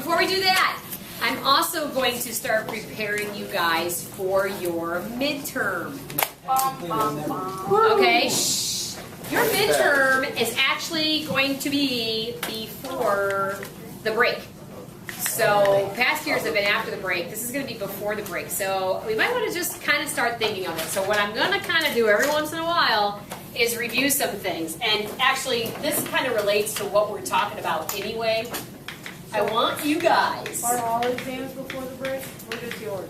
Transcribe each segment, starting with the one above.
before we do that, I'm also going to start preparing you guys for your midterm. Okay? Shh. Your midterm is actually going to be before the break. So past years have been after the break. This is going to be before the break. So we might want to just kind of start thinking of it. So what I'm going to kind of do every once in a while is review some things. And actually, this kind of relates to what we're talking about anyway. I want you guys. Are all exams before the break, or just yours?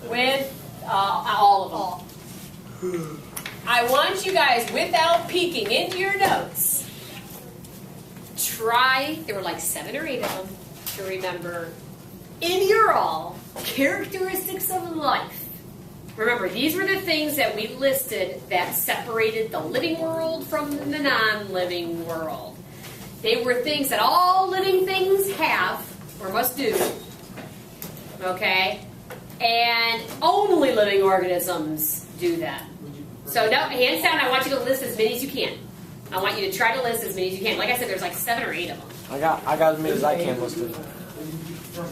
With all of them. I want you guys, without peeking into your notes, try, there were like 7 or 8 of them, to remember, in your all, characteristics of life. Remember, these were the things that we listed that separated the living world from the non-living world. They were things that all living things have, or must do, okay? And only living organisms do that. So, no, hands down, I want you to list as many as you can. I want you to try to list as many as you can. Like I said, there's like 7 or 8 of them. I got as many as I can listed. Well,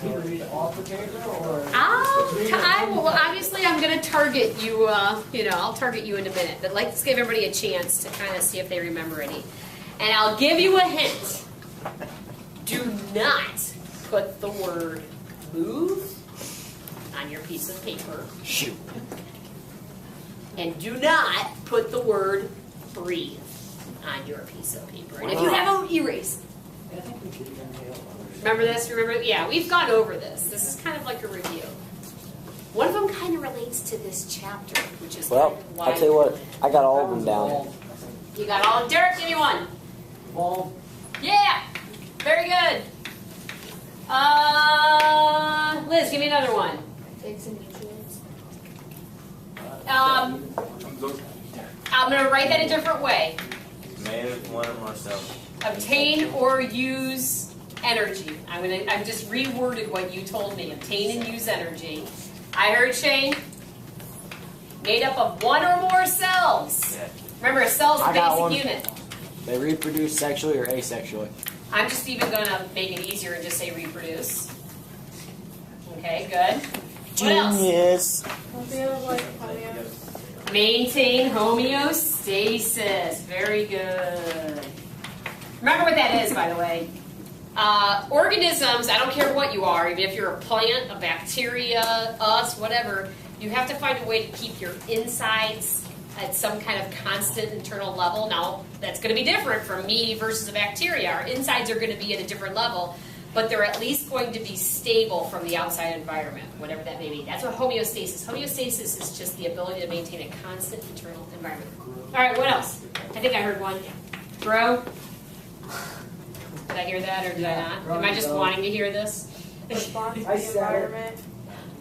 obviously, I'm going to target you. I'll target you in a minute. But let's give everybody a chance to kind of see if they remember any. And I'll give you a hint. Do not put the word "move" on your piece of paper. Shoot. And do not put the word "breathe" on your piece of paper. And if you have an erase. Remember this? Remember? Yeah, we've gone over this. This is kind of like a review. One of them kind of relates to this chapter, which is Well, kind of why. I'll tell you what, I got all of them down. You got all. Derek, give me one. Ball. Yeah, very good. Liz, give me another one. Takes and nutrients. I'm going to write that a different way. Made of one or more cells. Obtain or use energy. I've just reworded what you told me. Obtain and use energy. I heard Shane. Made up of 1 or more cells. Yeah. Remember, a cell is a I got one. basic unit. They reproduce sexually or asexually. I'm just even going to make it easier and just say reproduce. Okay, good. What else? Genius. Don't they have like homeos? Maintain homeostasis. Very good. Remember what that is, by the way. Organisms, I don't care what you are, even if you're a plant, a bacteria, us, whatever, you have to find a way to keep your insides at some kind of constant internal level. Now, that's going to be different from me versus a bacteria. Our insides are going to be at a different level, but they're at least going to be stable from the outside environment, whatever that may be. That's what homeostasis. Homeostasis is just the ability to maintain a constant internal environment. All right, what else? I think I heard one. Grow. Did I hear that or did I not? Am I just wanting to hear this? Respond to the environment.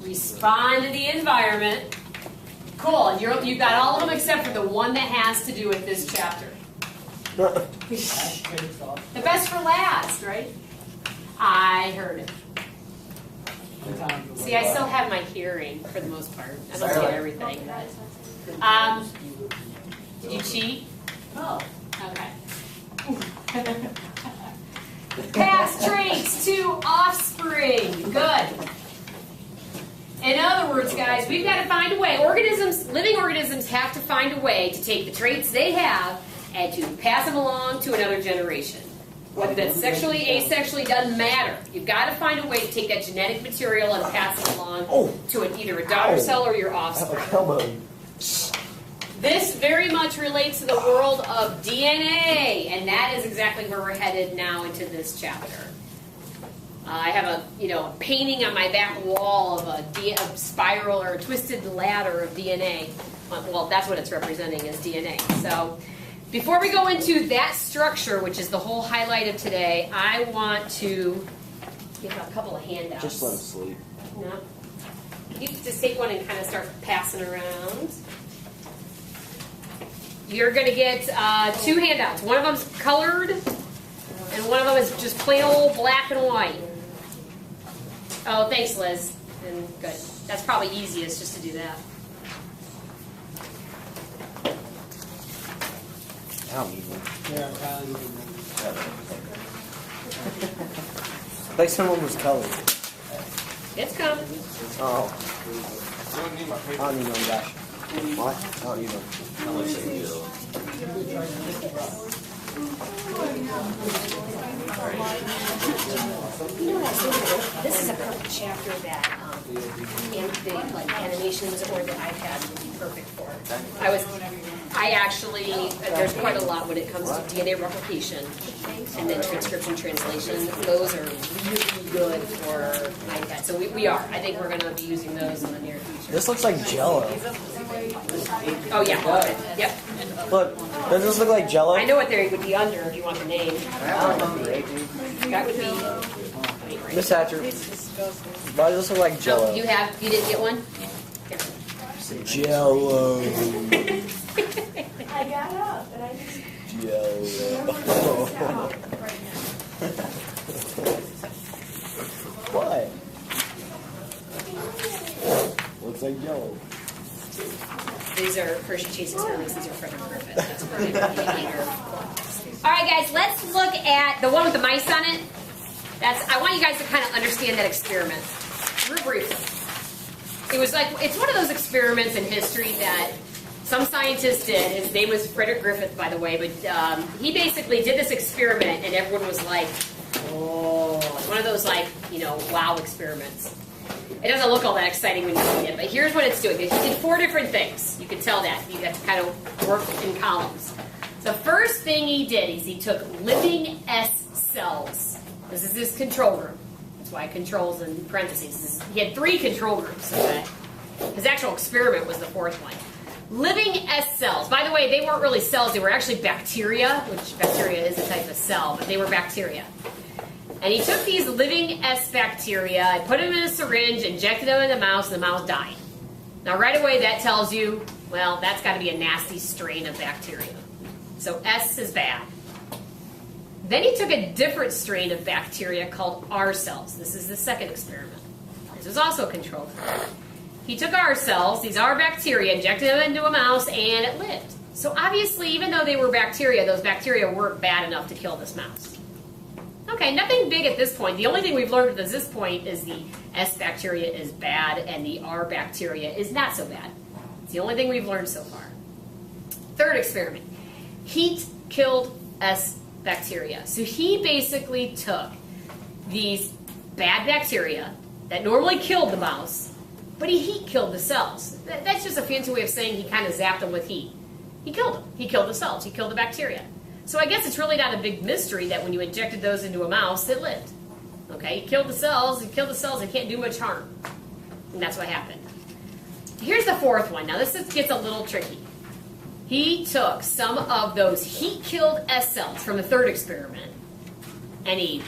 Respond to the environment. Cool. And you got all of them except for the one that has to do with this chapter. The best for last, right? I heard it. See, I still have my hearing for the most part. I don't get everything. Did you cheat? No. Okay. Pass traits to offspring. Good. In other words, guys, we've got to find a way. Living organisms have to find a way to take the traits they have and to pass them along to another generation. Whether that's sexually, asexually, doesn't matter. You've got to find a way to take that genetic material and pass it along to either a daughter cell or your offspring. This very much relates to the world of DNA, and that is exactly where we're headed now into this chapter. I have a painting on my back wall of a spiral or a twisted ladder of DNA. Well, that's what it's representing as DNA. So before we go into that structure, which is the whole highlight of today, I want to give a couple of handouts. Just let them sleep. No. You can just take one and kind of start passing around. You're going to get 2 handouts. One of them's colored, and one of them is just plain old black and white. Oh, thanks, Liz. And good. That's probably easiest just to do that. I don't need one. Yeah, Like someone was colored. It's coming. Oh. I don't need one, Josh. What? I don't need one. How much is it? You know what I was thinking? This is a perfect chapter that the animations or the iPad would be perfect for. I actually, there's quite a lot when it comes to DNA replication and then transcription translation. Those are really good for iPad. So we are. I think we're going to be using those in the near future. This looks like Jello. Oh yeah. Yep. Look, does this look like Jello? I know what there would be under if you want the name. That would be. Miss Hatcher, why does this look like Jello? Oh, you didn't get one? Jello. I got up and I just. Jello. What? Looks like Jello. These are Hershey Chase experiments. These are Frederick Griffith. That's where they were. All right, guys, let's look at the one with the mice on it. I want you guys to kind of understand that experiment. Real briefly. It's one of those experiments in history that some scientist did. His name was Frederick Griffith, by the way, but he basically did this experiment, and everyone was like, oh, it's one of those wow experiments. It doesn't look all that exciting when you see it, but here's what it's doing. He did 4 different things. You can tell that. You have to kind of work in columns. The first thing he did is he took living S cells. This is his control group. That's why controls in parentheses. He had 3 control groups. Okay? His actual experiment was the 4th one. Living S cells. By the way, they weren't really cells. They were actually bacteria, which bacteria is a type of cell, but they were bacteria. And he took these living S bacteria and put them in a syringe, injected them in the mouse, and the mouse died. Now, right away, that tells you, well, that's got to be a nasty strain of bacteria. So S is bad. Then he took a different strain of bacteria called R cells. This is the second experiment. This was also controlled. He took R cells, these R bacteria, injected them into a mouse, and it lived. So obviously, even though they were bacteria, those bacteria weren't bad enough to kill this mouse. Okay, nothing big at this point. The only thing we've learned at this point is the S bacteria is bad and the R bacteria is not so bad. It's the only thing we've learned so far. Third experiment. Heat killed S bacteria. So he basically took these bad bacteria that normally killed the mouse, but he heat killed the cells. That's just a fancy way of saying he kind of zapped them with heat. He killed them. He killed the cells. He killed the bacteria. So I guess it's really not a big mystery that when you injected those into a mouse, it lived. Okay, he killed the cells. He killed the cells. They can't do much harm. And that's what happened. Here's the 4th one. Now this gets a little tricky. He took some of those heat-killed S cells from the 3rd experiment, and he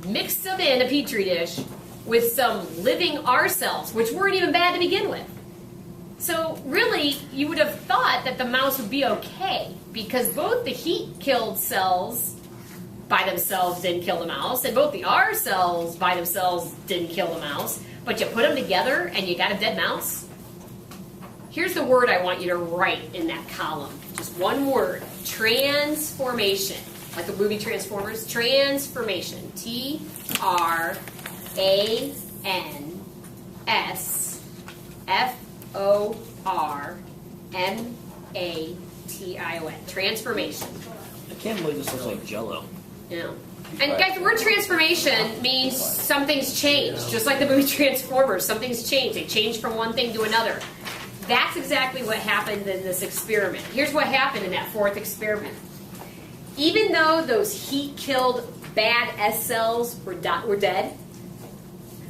mixed them in a petri dish with some living R cells, which weren't even bad to begin with. So really, you would have thought that the mouse would be okay, because both the heat-killed cells by themselves didn't kill the mouse, and both the R cells by themselves didn't kill the mouse, but you put them together and you got a dead mouse? Here's the word I want you to write in that column. Just one word. Transformation. Like the movie Transformers. Transformation. T-R-A-N-S-F-O-R-M-A-T-I-O-N. Transformation. I can't believe this looks like Jello. Yeah. And guys, the word transformation means something's changed. Just like the movie Transformers, something's changed. They changed from one thing to another. That's exactly what happened in this experiment. Here's what happened in that 4th experiment. Even though those heat-killed bad S cells were dead,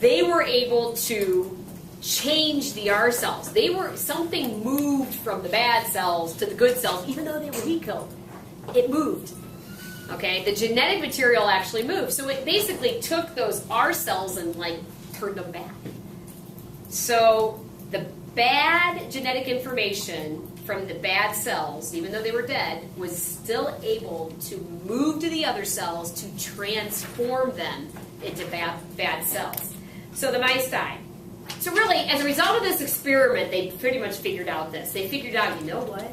they were able to change the R cells. Something moved from the bad cells to the good cells, even though they were heat-killed. It moved. Okay, the genetic material actually moved. So it basically took those R cells and turned them back. So the bad genetic information from the bad cells, even though they were dead, was still able to move to the other cells to transform them into bad cells. So the mice died. So really, as a result of this experiment, they pretty much figured out this. They figured out, you know what?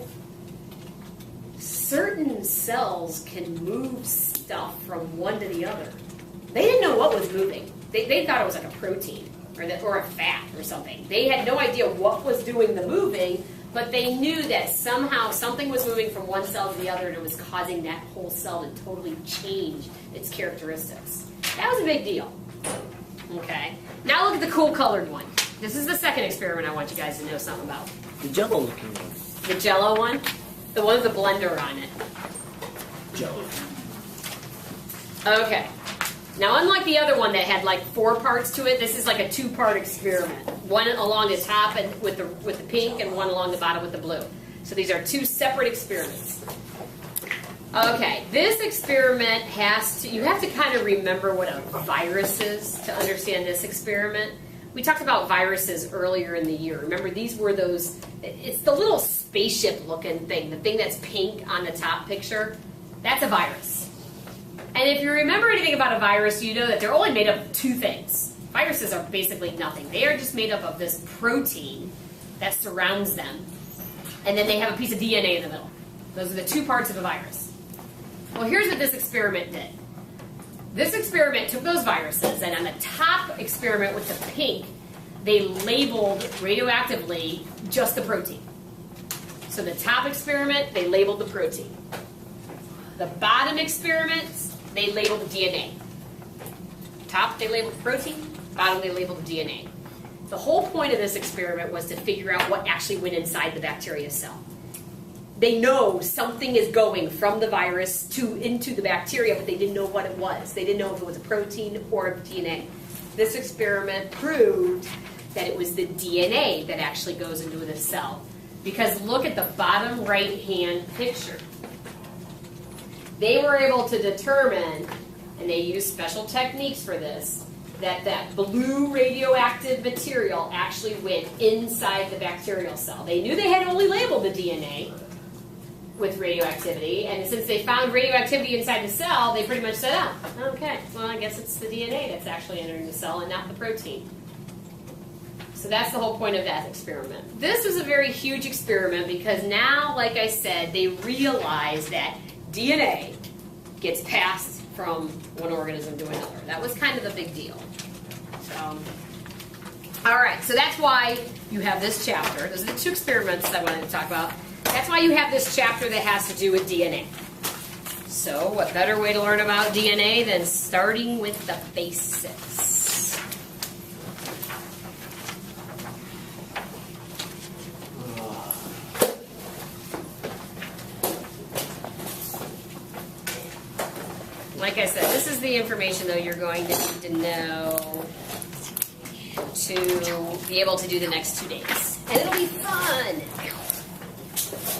Certain cells can move stuff from one to the other. They didn't know what was moving. They thought it was like a protein or a fat or something. They had no idea what was doing the moving, but they knew that somehow something was moving from one cell to the other and it was causing that whole cell to totally change its characteristics. That was a big deal. Okay. Now look at the cool colored one. This is the second experiment I want you guys to know something about. The Jello looking one. The Jello one? The one with the blender on it. Jello. Okay. Now, unlike the other one that had like 4 parts to it, this is like a 2-part experiment. One along the top and with the pink, and one along the bottom with the blue. So these are 2 separate experiments. Okay, this experiment you have to kind of remember what a virus is to understand this experiment. We talked about viruses earlier in the year. Remember, these were it's the little spaceship looking thing, the thing that's pink on the top picture. That's a virus. And if you remember anything about a virus, you know that they're only made up of 2 things. Viruses are basically nothing. They are just made up of this protein that surrounds them. And then they have a piece of DNA in the middle. Those are the 2 parts of a virus. Well, here's what this experiment did. This experiment took those viruses, and on the top experiment with the pink, they labeled radioactively just the protein. So the top experiment, they labeled the protein. The bottom experiments, they labeled the DNA. Top, they labeled the protein. Bottom, they labeled the DNA. The whole point of this experiment was to figure out what actually went inside the bacteria cell. They know something is going from the virus into the bacteria, but they didn't know what it was. They didn't know if it was a protein or a DNA. This experiment proved that it was the DNA that actually goes into the cell. Because look at the bottom right-hand picture. They were able to determine, and they used special techniques for this, that blue radioactive material actually went inside the bacterial cell. They knew they had only labeled the DNA with radioactivity, and since they found radioactivity inside the cell, they pretty much said, oh, okay, well, I guess it's the DNA that's actually entering the cell and not the protein. So that's the whole point of that experiment. This was a very huge experiment because now, like I said, they realized that DNA gets passed from one organism to another. That was kind of the big deal. So, all right, so that's why you have this chapter. Those are the 2 experiments I wanted to talk about. That's why you have this chapter that has to do with DNA. So what better way to learn about DNA than starting with the basics? Like I said, this is the information, though, you're going to need to know to be able to do the next 2 days. And it'll be fun.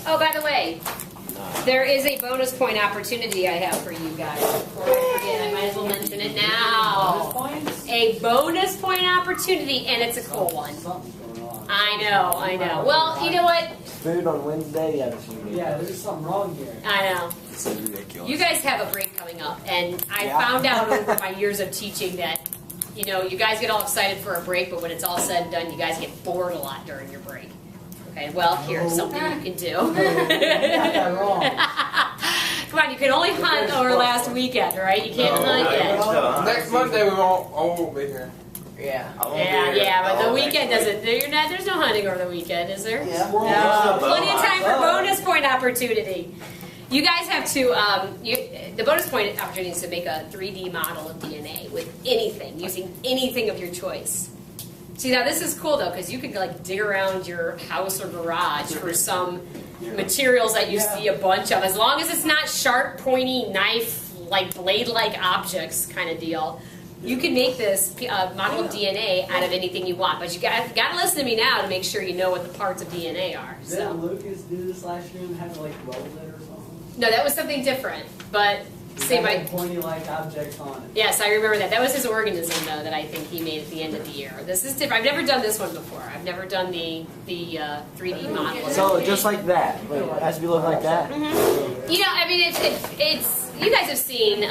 Oh, by the way, there is a bonus point opportunity I have for you guys. Before I forget, I might as well mention it now. A bonus point opportunity, and it's a cool one. I know. Well, you know what? Food on Wednesday? Yeah, there's something wrong here. I know. This is ridiculous. You guys have a break coming up, and I found out over my years of teaching that, you guys get all excited for a break, but when it's all said and done, you guys get bored a lot during your break. Okay, well, here's something you can do. Got that wrong. Come on, you can only hunt over last weekend, right? You can't hunt yet. Next Monday we won't be here. Yeah. But the weekend doesn't. There's no hunting over the weekend, is there? Yeah. No. Plenty of time for bonus point opportunity. You guys have to. The bonus point opportunity is to make a 3D model of DNA with anything, using anything of your choice. See, now this is cool though, because you could like dig around your house or garage for some materials that you see a bunch of, as long as it's not sharp, pointy, knife, like blade-like objects kind of deal. You can make this model of DNA out of anything you want, but you got to listen to me now to make sure you know what the parts of DNA are. Didn't Lucas do this last year and have to like weld it or something? No, that was something different, but say my pointy-like objects on it. Yes, I remember that. That was his organism, though, that I think he made at the end of the year. This is different. I've never done this one before. I've never done the 3D model. So just like that, like, it has to be looking like that. Mm-hmm. I mean, it's. You guys have seen.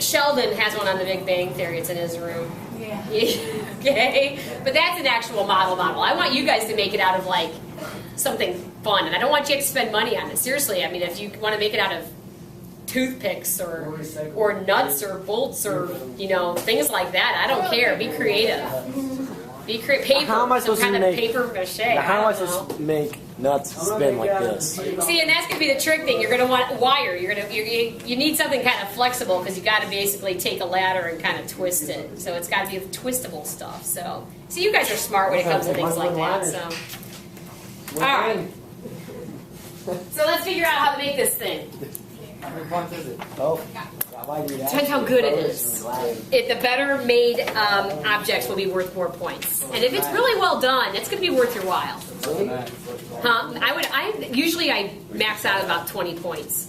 Sheldon has one on The Big Bang Theory. It's in his room. Yeah. Okay, but that's an actual model. I want you guys to make it out of like something fun, and I don't want you to spend money on it. Seriously, I mean, if you want to make it out of toothpicks or nuts or bolts or things like that. I don't care. Be creative. Be paper. How am I some supposed kind to of make? paper mache. Now, how am I I don't know. supposed to make nuts spin like this? See, and that's gonna be the trick thing. You're gonna want wire. You need something kind of flexible because you got to basically take a ladder and kind of twist it. So it's got to be twistable stuff. So, see, you guys are smart when it comes to things like that. So, all right. So let's figure out how to make this thing. How many points is it? Oh, why do that? Depends how good it is. The better made objects will be worth more points. And if it's really well done, it's going to be worth your while. Huh? Usually I max out at about 20 points.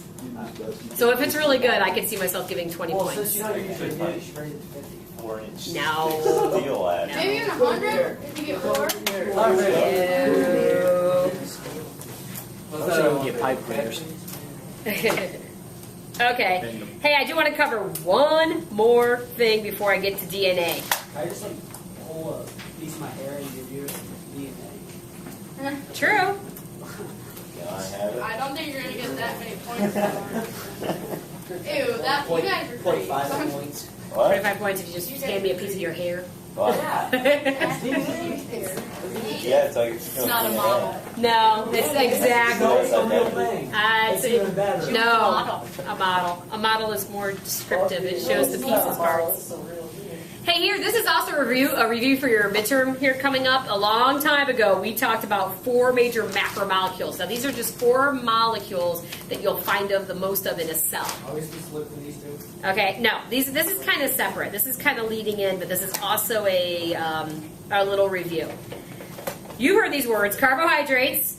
So if it's really good, I could see myself giving 20 Well, points. since you know you're usually good, you should raise it to 50. 4-inch No. steel ladder. Maybe even 100 if you get 4. I'm sure you get pipe cleaners. Okay. Hey, I do want to cover one more thing before I get to DNA. I just like pull a piece of my hair and give you DNA. True. Can I have it? I don't think you're gonna get that many points. Ew, that you guys are crazy. 5 points. What? 25 points if you just hand me a piece of your hair. What? It's Yeah, it's like it's not a model. No, it's exactly. No, it's a real thing. It's It's even better. no, a model. A model is more descriptive. It shows the pieces parts. Hey, here, this is also a review for your midterm here coming up. A long time ago, we talked about 4 major macromolecules. Now, these are just 4 molecules that you'll find the most of in a cell. Always just look for these two. Okay, no, this is kind of separate. This is kind of leading in, but this is also a little review. You heard these words: carbohydrates,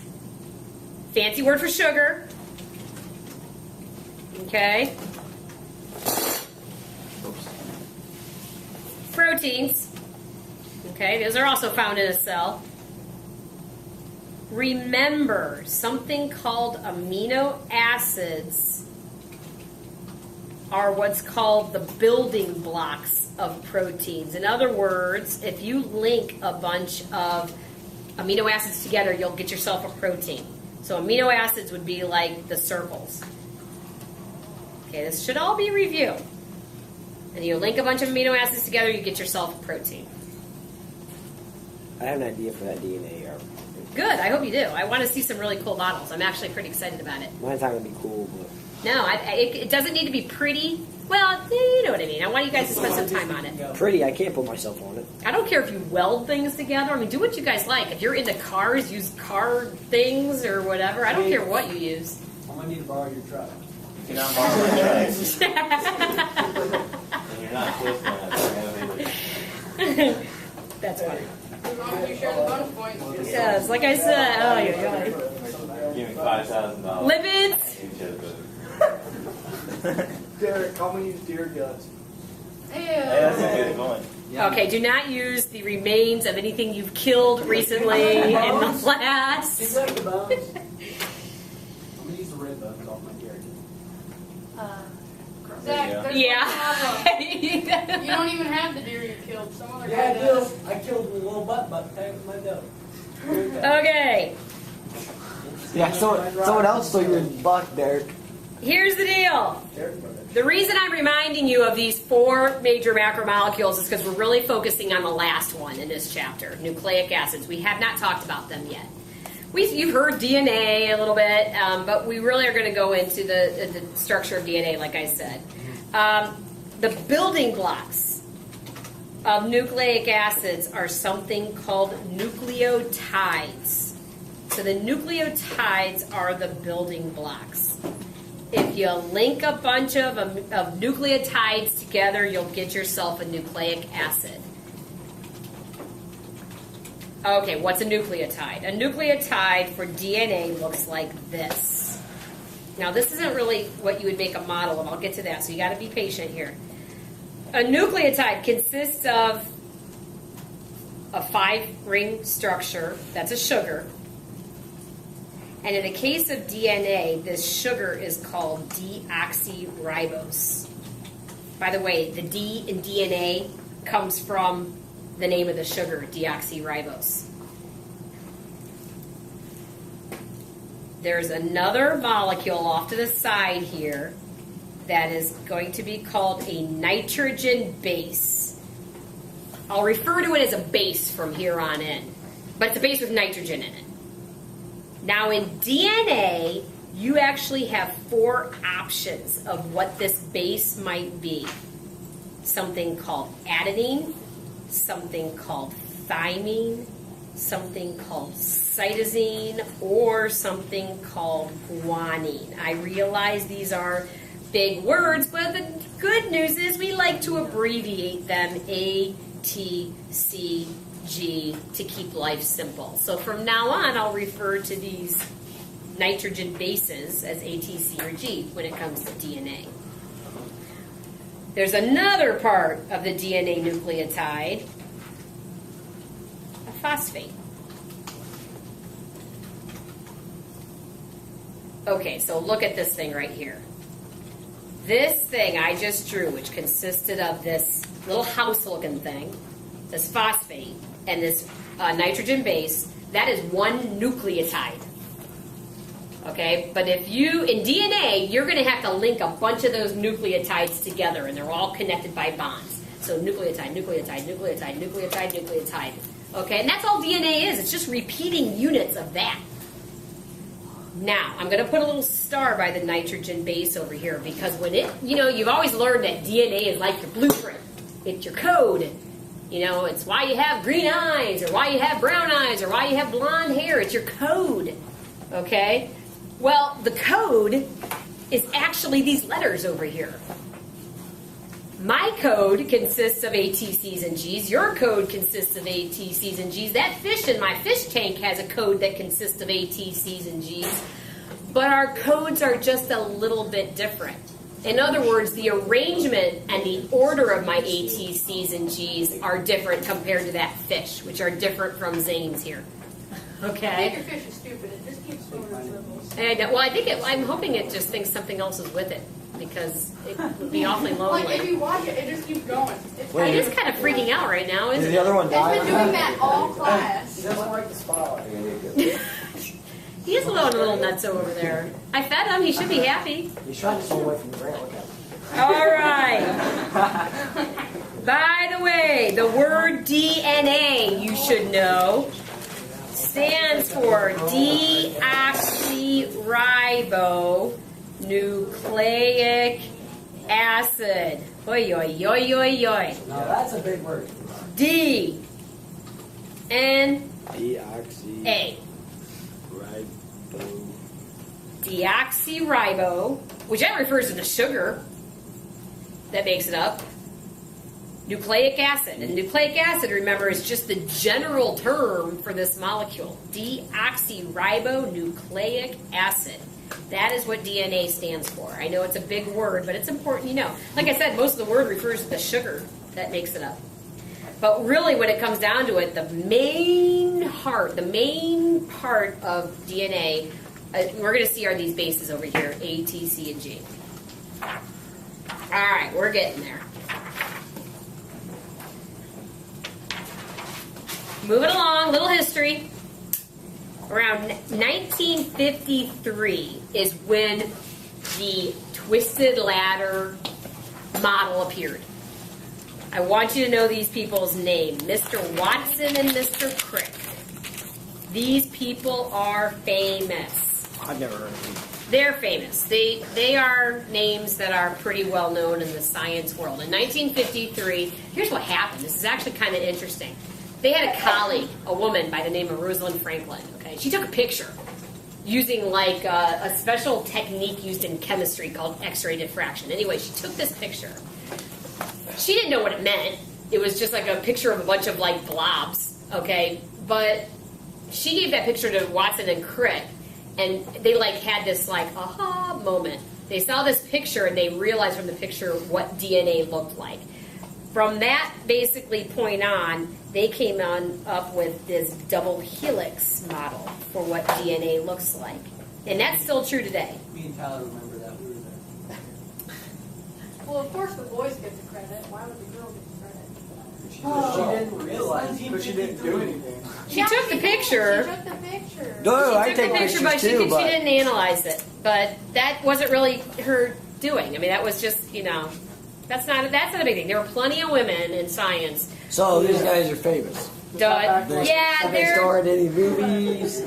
fancy word for sugar. Okay. Proteins. Okay, those are also found in a cell. Remember, something called amino acids are what's called the building blocks of proteins. In other words, if you link a bunch of amino acids together, you'll get yourself a protein. So amino acids would be like the circles. Okay, this should all be review. And you link a bunch of amino acids together, you get yourself a protein. I have an idea for that DNA. Good, I hope you do. I want to see some really cool models. I'm actually pretty excited about it. Mine's not gonna be cool, but No, it doesn't need to be pretty. Well, you know what I mean. I want you guys to spend some time on it. pretty. I can't put myself on it. I don't care if you weld things together. I mean, do what you guys like. If you're into cars, use car things or whatever. I don't care what you use. I'm gonna need to borrow your truck. You cannot borrow my tracks. And you're not twisting it. That's funny. As long as you share the bonus points. Yes, like I said. Oh, yeah. Give me $5,000. Lipids. You should have Derek, call me deer guts. Ew. Hey, that's a good point. Okay, do not use the remains of anything you've killed recently in the Seems class. like the bones. I'm gonna use the red bones off my deer. Zach, there's Yeah. you don't even have the deer you killed. Some other Yeah, I guy do. does. I killed the little butt tag with my dough. Okay, Yeah, someone else stole your buck, Derek. here's the deal. The reason I'm reminding you of these 4 major macromolecules is because we're really focusing on the last one in this chapter, nucleic acids. We have not talked about them yet. You've heard DNA a little bit, but we really are going to go into the structure of DNA, like I said. The building blocks of nucleic acids are something called nucleotides. So the nucleotides are the building blocks. If you link a bunch of nucleotides together, you'll get yourself a nucleic acid. Okay, what's a nucleotide? A nucleotide for DNA looks like this. Now, this isn't really what you would make a model of. I'll get to that, so you got to be patient here. A nucleotide consists of a 5-ring structure. That's a sugar. And in the case of DNA, this sugar is called deoxyribose. By the way, the D in DNA comes from the name of the sugar, deoxyribose. There's another molecule off to the side here that is going to be called a nitrogen base. I'll refer to it as a base from here on in, but it's a base with nitrogen in it. Now in DNA, you actually have 4 options of what this base might be. Something called adenine, something called thymine, something called cytosine, or something called guanine. I realize these are big words, but the good news is we like to abbreviate them A, T, C, G to keep life simple. So from now on, I'll refer to these nitrogen bases as A, T, C, or G when it comes to DNA. There's another part of the DNA nucleotide, a phosphate. Okay, so look at this thing right here. This thing I just drew, which consisted of this little house-looking thing, this phosphate, and this nitrogen base, that is one nucleotide. Okay, but if you, in DNA, you're going to have to link a bunch of those nucleotides together, and they're all connected by bonds. So nucleotide, nucleotide, nucleotide, nucleotide, nucleotide. Okay, and that's all DNA is. It's just repeating units of that. Now, I'm going to put a little star by the nitrogen base over here, because when it, you've always learned that DNA is like your blueprint. It's your code. It's why you have green eyes, or why you have brown eyes, or why you have blonde hair. It's your code. Okay? Well, the code is actually these letters over here. My code consists of A, T, C's, and G's. Your code consists of A, T, C's, and G's. That fish in my fish tank has a code that consists of A, T, C's, and G's. But our codes are just a little bit different. In other words, the arrangement and the order of my A, T, C's, and G's are different compared to that fish, which are different from Zane's here. I Okay? think your fish is stupid. It just keeps throwing its nibbles. And, well, I'm hoping it just thinks something else is with it, because it would be awfully Like, if lonely. you watch it, it just keeps going. It's It is kind of freaking out right now, Did isn't the it? other one It's been die? doing that all class. He doesn't like the spotlight. He is blowing a little nuts over there. I fed him. He should be happy. He's trying to stay away from the ground. Look at him. All right. By the way, the word DNA, you should know, stands for deoxyribonucleic acid. Oi, oi, oi, oi, oi. Now that's a big word. D. N. Deoxy. A. Ribo. Deoxyribo, which that refers to the sugar that makes it up. Nucleic acid. And nucleic acid, remember, is just the general term for this molecule. Deoxyribonucleic acid. That is what DNA stands for. I know it's a big word, but it's important you know. Like I said, most of the word refers to the sugar that makes it up. But really, when it comes down to it, the main part of DNA, we're going to see are these bases over here, A, T, C, and G. All right, we're getting there. Moving along, little history. Around 1953 is when the twisted ladder model appeared. I want you to know these people's name, Mr. Watson and Mr. Crick. These people are famous. I've never heard of them. They're famous. They are names that are pretty well known in the science world. In 1953, here's what happened. This is actually kind of interesting. They had a colleague, a woman by the name of Rosalind Franklin. Okay, she took a picture using like a special technique used in chemistry called X-ray diffraction. Anyway, she took this picture. She didn't know what it meant. It was just like a picture of a bunch of like blobs. Okay, but she gave that picture to Watson and Crick, and they like had this like aha moment. They saw this picture and they realized from the picture what DNA looked like. From that basically point on, they came up with this double helix model for what DNA looks like. And that's still true today. Me and Tyler remember that. We were there. Well, of course the boys get the credit. Why would the girl get the credit? She didn't realize, but she didn't do anything. She took the picture. She took the picture. No, She I took take the picture, pictures but too, she didn't analyze it. But that wasn't really her doing. I mean, that was just, that's not a big thing. There were plenty of women in science. So these guys are famous. Yeah, Have they they're starred in any movies?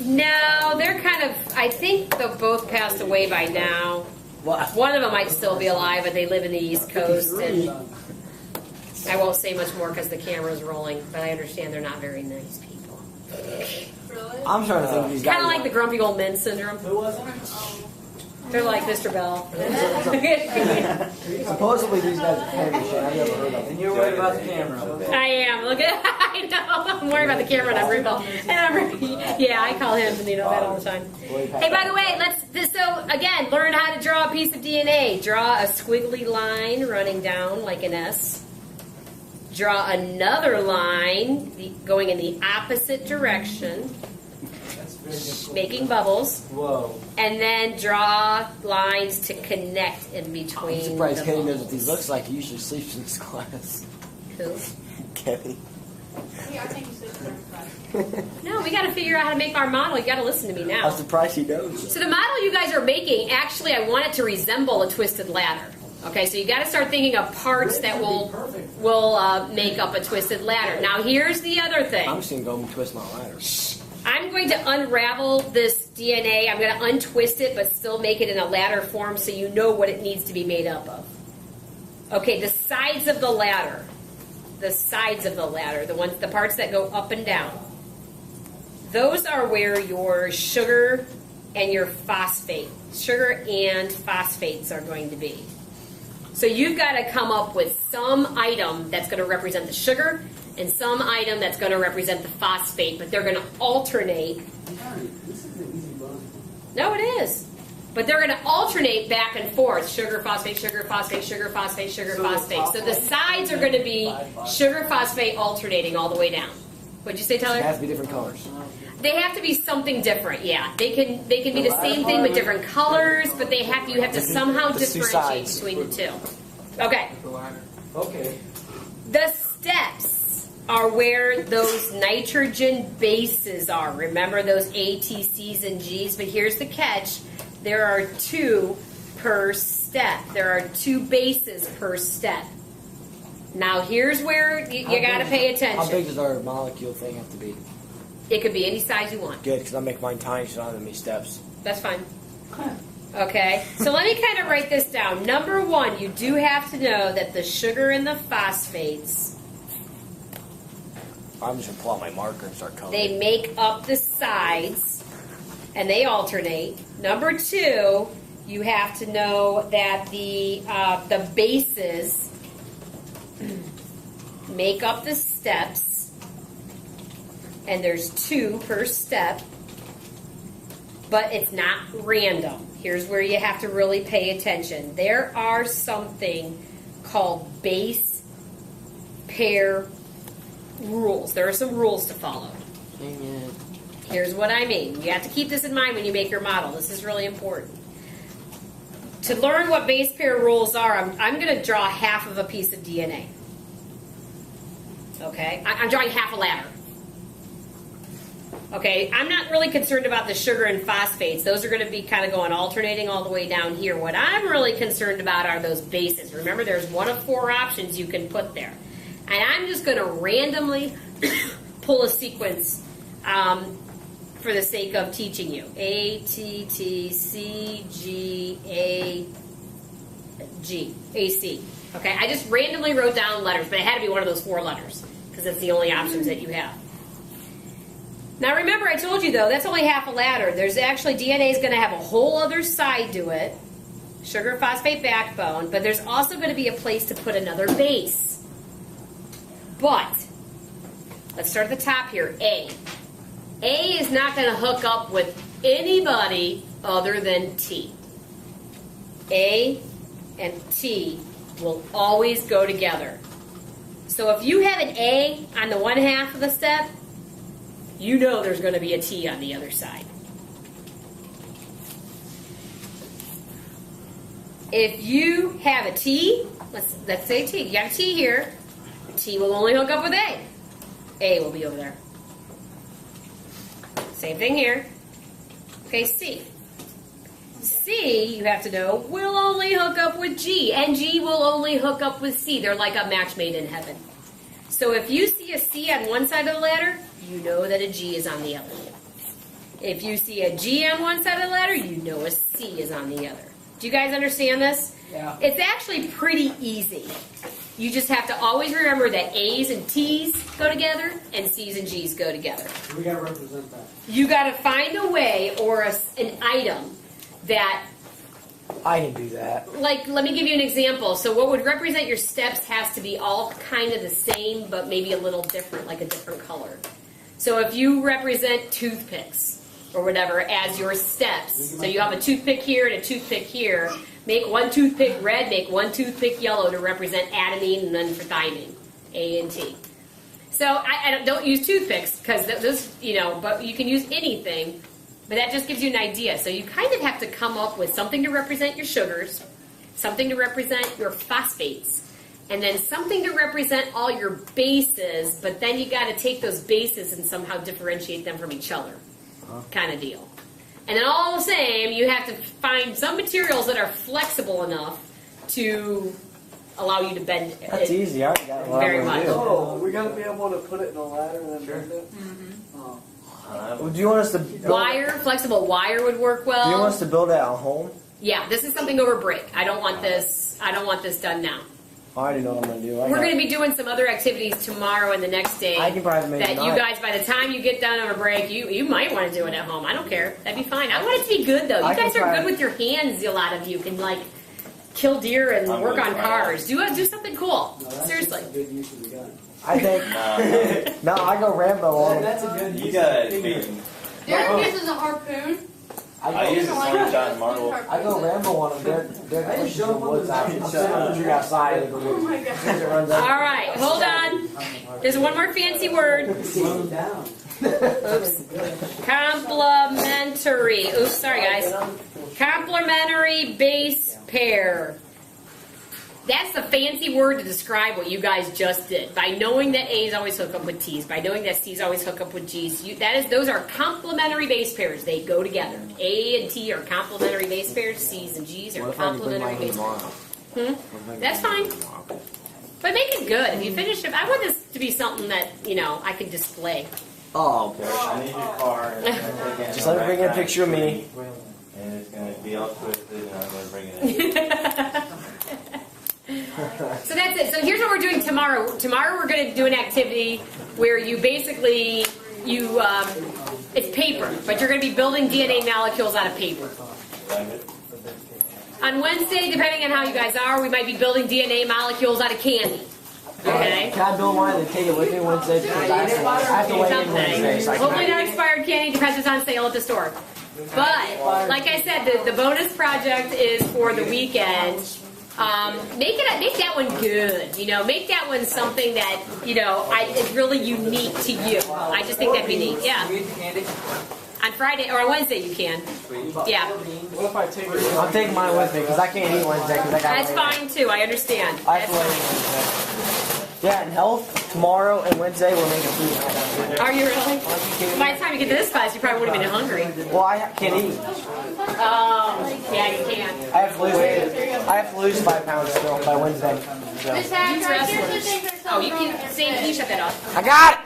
no, they're kind of. I think they've both passed away by now. What? One of them might still be alive, but they live in the East Coast, and I won't say much more because the camera's rolling. But I understand they're not very nice people. Really? I'm trying to think of these guys. Kind of like the grumpy old men syndrome. Who was it? They're like Mr. Bell. Supposedly these guys are famous. Shit, I've never heard of them. And you're worried about the camera. I am. Look at. I know. I'm worried about the camera, and I'm Ripple. Yeah, I call him, that all the time. Hey, by the way, so again, learn how to draw a piece of DNA. Draw a squiggly line running down like an S. Draw another line going in the opposite direction, making bubbles. Whoa. And then draw lines to connect in between. I'm surprised the Kenny knows what bubbles. these looks like. He usually sleeps in this class. Who? Kenny. Yeah, I think you said No, we got to figure out how to make our model. You got to listen to me now. I'm surprised he knows. So the model you guys are making, actually, I want it to resemble a twisted ladder. Okay, so you got to start thinking of parts that will make up a twisted ladder. Now, here's the other thing. I'm just gonna go and twist my ladder. I'm going to unravel this DNA. I'm going to untwist it, but still make it in a ladder form so you know what it needs to be made up of. Okay, the sides of the ladder. The sides of the ladder, the parts that go up and down. Those are where your sugar and your sugar and phosphates are going to be. So you've got to come up with some item that's going to represent the sugar and some item that's going to represent the phosphate, but they're going to alternate. This is an easy one. No, it is. But they're going to alternate back and forth. Sugar, phosphate, sugar, phosphate, sugar, phosphate, sugar, phosphate. So the sides are going to be sugar, phosphate alternating all the way down. What'd you say, Tyler? It has to be different colors. They have to be something different, yeah. They can be the same thing with different colors, but you have to somehow Just two differentiate sides. between the two. Okay. Okay. The steps are where those nitrogen bases are. Remember those A, T, C's, and G's? But here's the catch. There are 2 per step. There are 2 bases per step. Now here's where you got to pay attention. How big does our molecule thing have to be? It could be any size you want. Good, because I'll make mine tiny so I don't have any steps. That's fine. Okay, so let me kind of write this down. Number 1, you do have to know that the sugar and the phosphates, I'm just going to pull out my marker and start coloring. they make up the sides, and they alternate. Number 2, you have to know that the bases make up the steps, and there's 2 per step, but it's not random. Here's where you have to really pay attention. There are something called base pair rules. There are some rules to follow. Dang it. Here's what I mean. You have to keep this in mind when you make your model. This is really important. To learn what base pair rules are, I'm going to draw half of a piece of DNA. Okay? I'm drawing half a ladder. Okay? I'm not really concerned about the sugar and phosphates. Those are going to be kind of going alternating all the way down here. What I'm really concerned about are those bases. Remember, there's 1 of 4 options you can put there. And I'm just going to randomly pull a sequence for the sake of teaching you. A, T, T, C, G, A, G, A, C. Okay, I just randomly wrote down letters, but it had to be one of those 4 letters because it's the only options that you have. Now remember, I told you though, that's only half a ladder. There's actually, DNA is going to have a whole other side to it, sugar phosphate backbone, but there's also going to be a place to put another base. But, let's start at the top here, A. A is not going to hook up with anybody other than T. A and T will always go together. So if you have an A on the one half of the step, you know there's going to be a T on the other side. If you have a T, let's say T, you got a T here, T will only hook up with A. A will be over there. Same thing here. Okay, C. C C, you have to know, will only hook up with G, and G will only hook up with C. They're like a match made in heaven. So if you see a C on one side of the ladder, you know that a G is on the other. If you see a G on one side of the ladder, you know a C is on the other. Do you guys understand this? Yeah. It's actually pretty easy. You just have to always remember that A's and T's go together and C's and G's go together. We gotta represent that. You got to find a way or an item that, I can do that. like, let me give you an example. So what would represent your steps has to be all kind of the same, but maybe a little different, like a different color. So if you represent toothpicks or whatever as your steps, so you have a toothpick here and a toothpick here, make one toothpick red, make one toothpick yellow to represent adenine and then for thymine, A and T. So I don't use toothpicks because those, but you can use anything. But that just gives you an idea. So you kind of have to come up with something to represent your sugars, something to represent your phosphates, and then something to represent all your bases, but then you got to take those bases and somehow differentiate them from each other, kind of deal. And then all the same, you have to find some materials that are flexible enough to allow you to bend it. That's easy. I already got a lot Very of much. do. Oh, we're gonna be able to put it in a ladder and then bend it? Oh. Well, do you want us to build? Wire, flexible wire would work well. Do you want us to build it at home? Yeah, this is something over break. I don't want this done now. I already know what I'm gonna do. We're going to be doing some other activities tomorrow and the next day. I can probably make that it you tonight. guys, by the time you get done over break, you might want to do it at home. I don't care. That'd be fine. I want it to be good though. You I can guys are try good it. with your hands. A lot of you can like kill deer and I'm work gonna on try cars. Do something cool. No, that's Seriously. just a good use of the gun. I think. No, I go Rambo on them. That's a good use You of got the it, finger. Peyton. Derek uses a harpoon. I use a slingshot and marble. I go Rambo on them. They're I just pushing show the them woods on out. the I'm sitting on the tree outside. And Oh my god. it runs All out. right, hold on. There's one more fancy word. Slow them down. Oops. Complementary. Oops, sorry guys. Complementary base pair. That's the fancy word to describe what you guys just did. By knowing that A's always hook up with T's, by knowing that C's always hook up with G's, those are complementary base pairs. They go together. A and T are complementary base pairs. C's and G's are What if I can bring complementary mine base tomorrow? pairs. That's fine. But make it good. If you finish it, I want this to be something that I can display. Oh, okay. I need your car. And Just let me bring in a picture of me. And it's going to be all twisted and I'm going to bring it in. So that's it. So here's what we're doing tomorrow. Tomorrow we're going to do an activity where you basically, it's paper, but you're going to be building DNA molecules out of paper. On Wednesday, depending on how you guys are, we might be building DNA molecules out of candy. Okay? Can I build mine and take it with me Wednesday? Because I have to weigh in Wednesday. So I Hopefully can. not expired candy, depends what's on sale at the store. But, like I said, the bonus project is for the weekend. Make that one good. Make that one something that is really unique to you. I just think that'd be neat. Yeah. On Friday or on Wednesday you can. Yeah. What if I take it? I'll take mine with me because I can't eat Wednesday because I got. That's fine too. I understand. I have That's to weigh in fine. Wednesday. Yeah, and health tomorrow and Wednesday we're making food. Are you really? By the time you get to this class, you probably wouldn't have been hungry. Well, I can't eat. Yeah, you can. I have to lose 5 pounds still by Wednesday. So. Miss Hacker, here's the thing for Oh, you can. Can you shut that off? I got it.